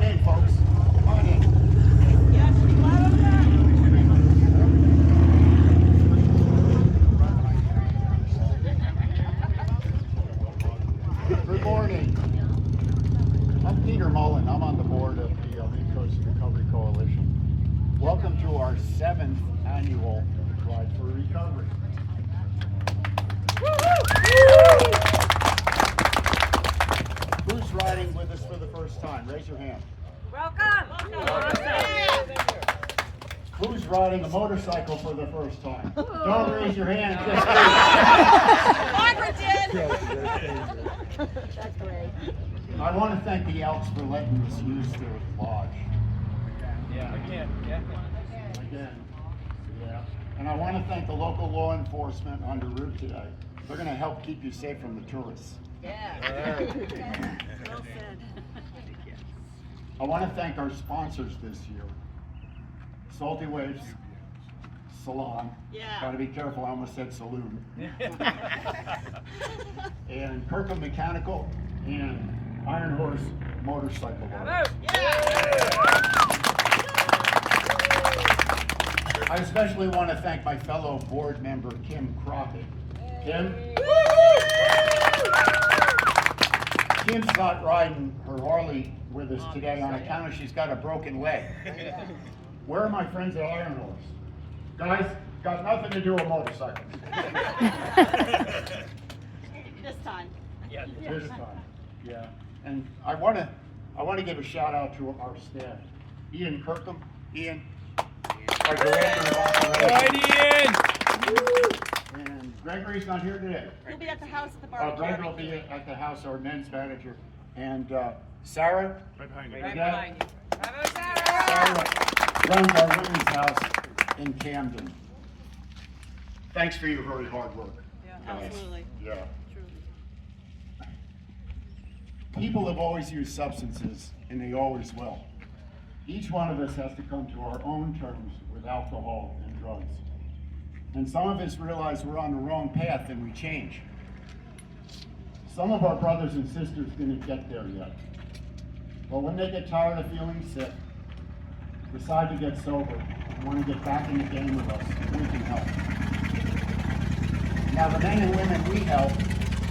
on in, folks. Come on in. Good morning. I'm Peter Mullen. I'm on the board of the Maine Coast Recovery Coalition. Welcome to our 7th annual Ride for Recovery. Who's riding with us for the first time? Raise your hand. Welcome. Who's riding a motorcycle for the first time? Don't raise your hand. Just Margaret did. That's great. I want to thank the Elks for letting us use their lodge. Again. Yeah. And I want to thank the local law enforcement on the route today. They're going to help keep you safe from the tourists. Yeah. Well said. I want to thank our sponsors this year. Salty Waves Salon. Yeah. Got to be careful, I almost said saloon. And Kirkham Mechanical and Iron Horse Motorcycle Bar. I especially want to thank my fellow board member, Kim Crockett. Kim? Kim's not riding her Harley with us today on account of she's got a broken leg. Where are my friends at Iron Horse? Guys, got nothing to do with motorcycles. This time. This time, yeah. And I want to give a shout out to our staff. Ian Kirkham, Ian, our director of operations. Ian! And Gregory's not here today. He'll be at the house at the barbecue. Greg will be at the house, our men's manager. And Sarah? Right behind Right behind you. Bravo, Sarah. Sarah runs our women's house in Camden. Thanks for your very hard work. Yeah, guys. absolutely. Yeah. Truly. People have always used substances, and they always will. Each one of us has to come to our own terms with alcohol and drugs. And some of us realize we're on the wrong path and we change. Some of our brothers and sisters didn't get there yet. But when they get tired of feeling sick, decide to get sober, and want to get back in the game with us, we can help. Now the men and women we help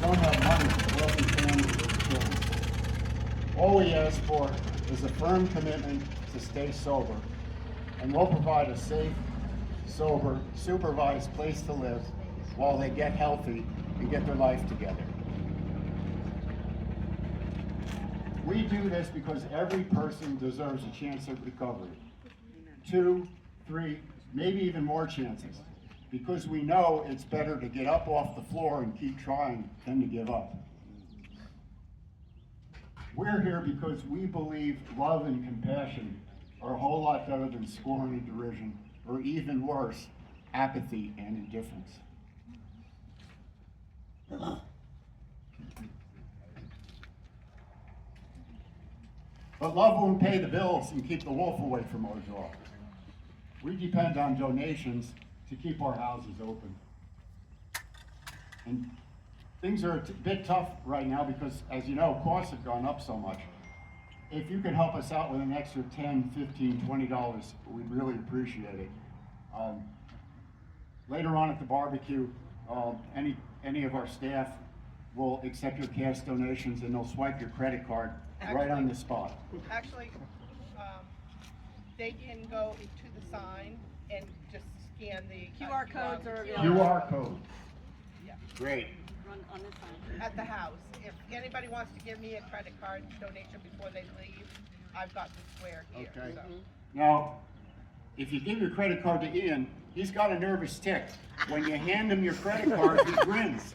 don't have money for broken families or children. All we ask for is a firm commitment to stay sober, and we'll provide a safe, sober, supervised place to live while they get healthy and get their life together. We do this because every person deserves a chance at recovery. 2, 3, maybe even more chances. Because we know it's better to get up off the floor and keep trying than to give up. We're here because we believe love and compassion are a whole lot better than scorn and derision, or even worse, apathy and indifference. But love won't pay the bills and keep the wolf away from our door. We depend on donations to keep our houses open. And things are a bit tough right now because, as you know, costs have gone up so much. If you could help us out with an extra $10, $15, $20, we'd really appreciate it. Later on at the barbecue, any of our staff will accept your cash donations and they'll swipe your credit card right on the spot. Actually, they can go to the sign and just scan the QR codes are available. QR code. Yeah. Great. Run on this side. At the house. If anybody wants to give me a credit card donation before they leave, I've got the square here. Okay. So. Now, if you give your credit card to Ian, he's got a nervous tick. When you hand him your credit card, he grins.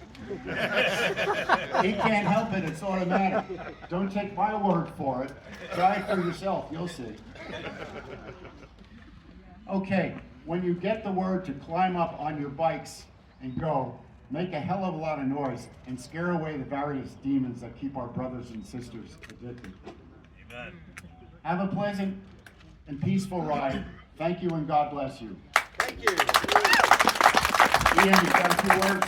He can't help it, it's automatic. Don't take my word for it. Try it for yourself, you'll see. Okay, when you get the word to climb up on your bikes and go, make a hell of a lot of noise and scare away the various demons that keep our brothers and sisters addicted. Amen. Have a pleasant and peaceful ride. Thank you and God bless you. Thank you. Ian, you got a few words?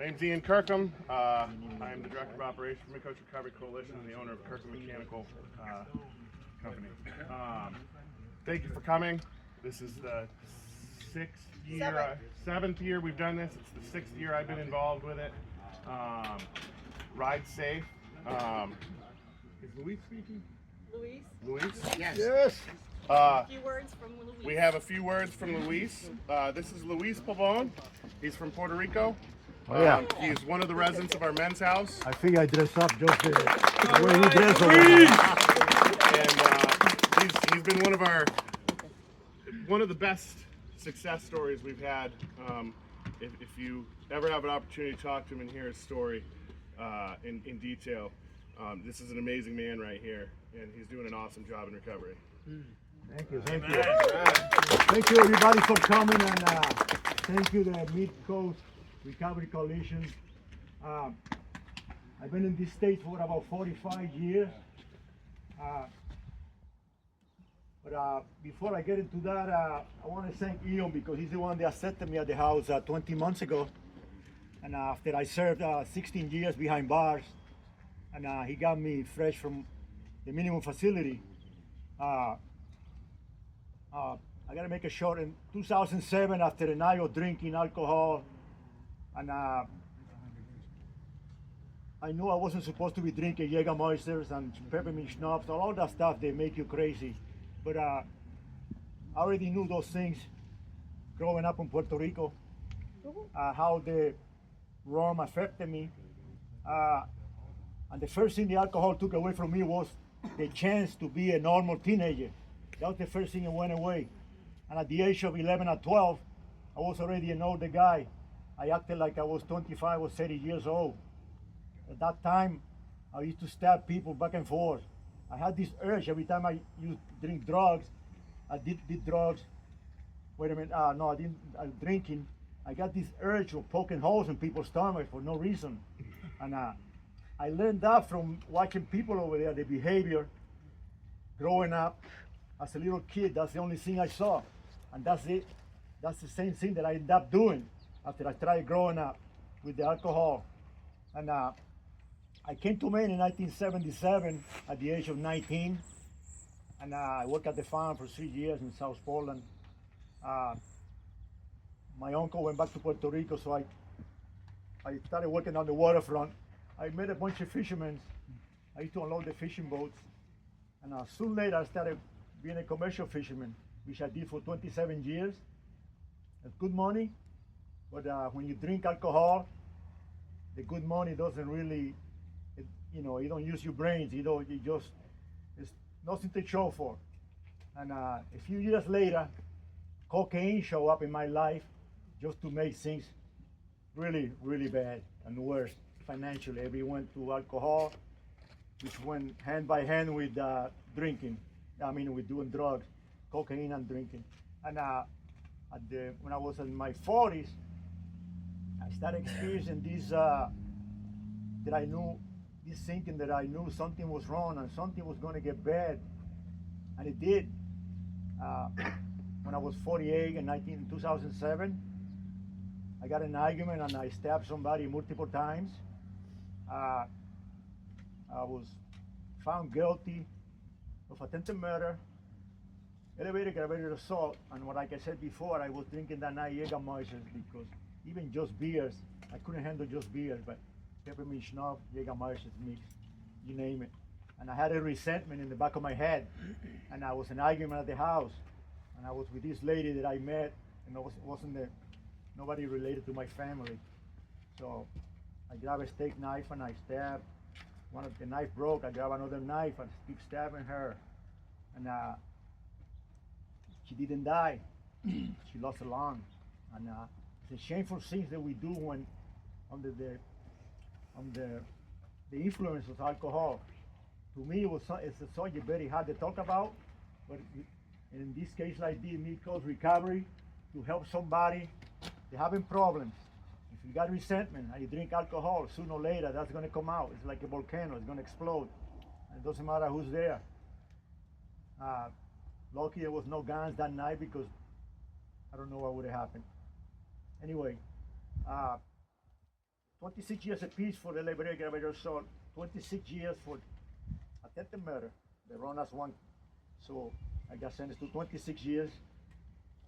name's Ian Kirkham. I am the Director of Operations for Mid-Coast Recovery Coalition and the owner of Kirkham Mechanical Company. Thank you for coming. This is the seventh year we've done this. It's the 6th year I've been involved with it. Ride safe. Is Luis speaking? Luis, Luis? Yes. a few words from Luis. We have a few words from Luis. This is Luis Pavon. He's from Puerto Rico. Oh, yeah. He's one of the residents of our men's house. I think I dress up just the way he dressed over there. And he's been one of the best success stories we've had. If you ever have an opportunity to talk to him and hear his story in detail, this is an amazing man right here, and he's doing an awesome job in recovery. Thank you. Thank you everybody for coming, and thank you the Mid-Coast Recovery Coalition. I've been in this state for about 45 years. But before I get into that, I want to thank Ian because he's the one that accepted me at the house 20 months ago. And after I served 16 years behind bars, and he got me fresh from the minimum facility. I gotta make a short. In 2007, after a night of drinking alcohol, and I knew I wasn't supposed to be drinking Jägermeisters and peppermint schnapps, all that stuff, they make you crazy. But I already knew those things growing up in Puerto Rico, how the rum affected me. And the first thing the alcohol took away from me was the chance to be a normal teenager. That was the first thing that went away. And at the age of 11 or 12, I was already an older guy. I acted like I was 25 or 30 years old. At that time, I used to stab people back and forth. I had this urge every time I used to drink drugs. I did drugs. Wait a minute, no, I didn't, drinking. I got this urge of poking holes in people's stomachs for no reason. And I learned that from watching people over there, the behavior. Growing up as a little kid, that's the only thing I saw. And that's it. That's the same thing that I ended up doing after I started growing up with the alcohol. And I came to Maine in 1977 at the age of 19. And I worked at the farm for 3 years in South Portland. My uncle went back to Puerto Rico, so I started working on the waterfront. I met a bunch of fishermen. I used to unload the fishing boats. And soon later, I started being a commercial fisherman, which I did for 27 years. It's good money, but when you drink alcohol, the good money doesn't really, you don't use your brains, it's nothing to show for. And a few years later, cocaine showed up in my life just to make things really, really bad and worse financially. We went to alcohol, which went hand by hand with drinking. With doing drugs, cocaine and drinking. And when I was in my 40s, I started experiencing this, this thinking that I knew something was wrong and something was going to get bad. And it did. When I was 48 in 2007, I got in an argument and I stabbed somebody multiple times. I was found guilty of attempted murder, aggravated assault, and like I said before, I was drinking that night Jägermeister because even just beers, I couldn't handle just beers, but peppermint schnapps, Jägermeister mix, you name it. And I had a resentment in the back of my head, and I was in an argument at the house, and I was with this lady that I met, and nobody related to my family. So I grabbed a steak knife and I stabbed. One of the knife broke, I grabbed another knife and keep stabbing her. And she didn't die. She lost a lung. And it's a shameful things that we do when under the influence of alcohol. To me, it's a subject very hard to talk about, but in this case like this, Mid-Coast Recovery, to help somebody, they're having problems. If you got resentment and you drink alcohol, sooner or later that's going to come out. It's like a volcano, it's going to explode. And it doesn't matter who's there. Lucky there was no guns that night because I don't know what would have happened. Anyway, 26 years apiece for the labor aggravated assault, 26 years for attempted murder. They run as one. So I got sentenced to 26 years,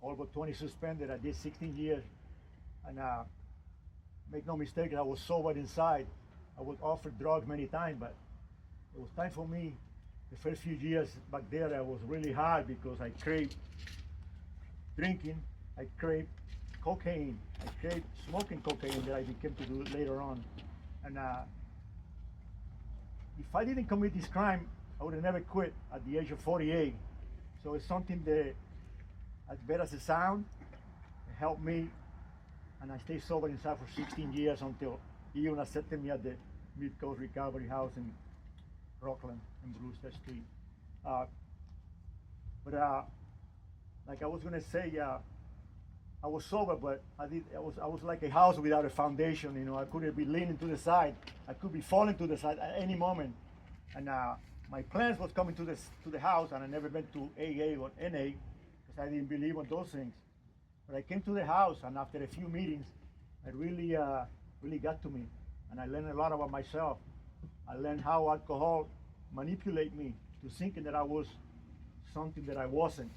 all but 20 suspended. I did 16 years. And make no mistake, I was sober inside. I was offered drugs many times, but it was time for me. The first few years back there, I was really hard because I craved drinking, I craved cocaine, I craved smoking cocaine that I became to do later on. And if I didn't commit this crime, I would have never quit at the age of 48. So it's something that, as bad as it sounds, it helped me, and I stayed sober inside for 16 years until he even accepted me at the Mid-Coast Recovery House in Rockland and Brewster Street. Like I was gonna say, I was sober, but I was like a house without a foundation. You know, I couldn't be leaning to the side. I could be falling to the side at any moment. And my plans was coming to the house, and I never went to AA or NA because I didn't believe in those things. But I came to the house, and after a few meetings, it really got to me, and I learned a lot about myself. I learned how alcohol manipulated me to thinking that I was something that I wasn't.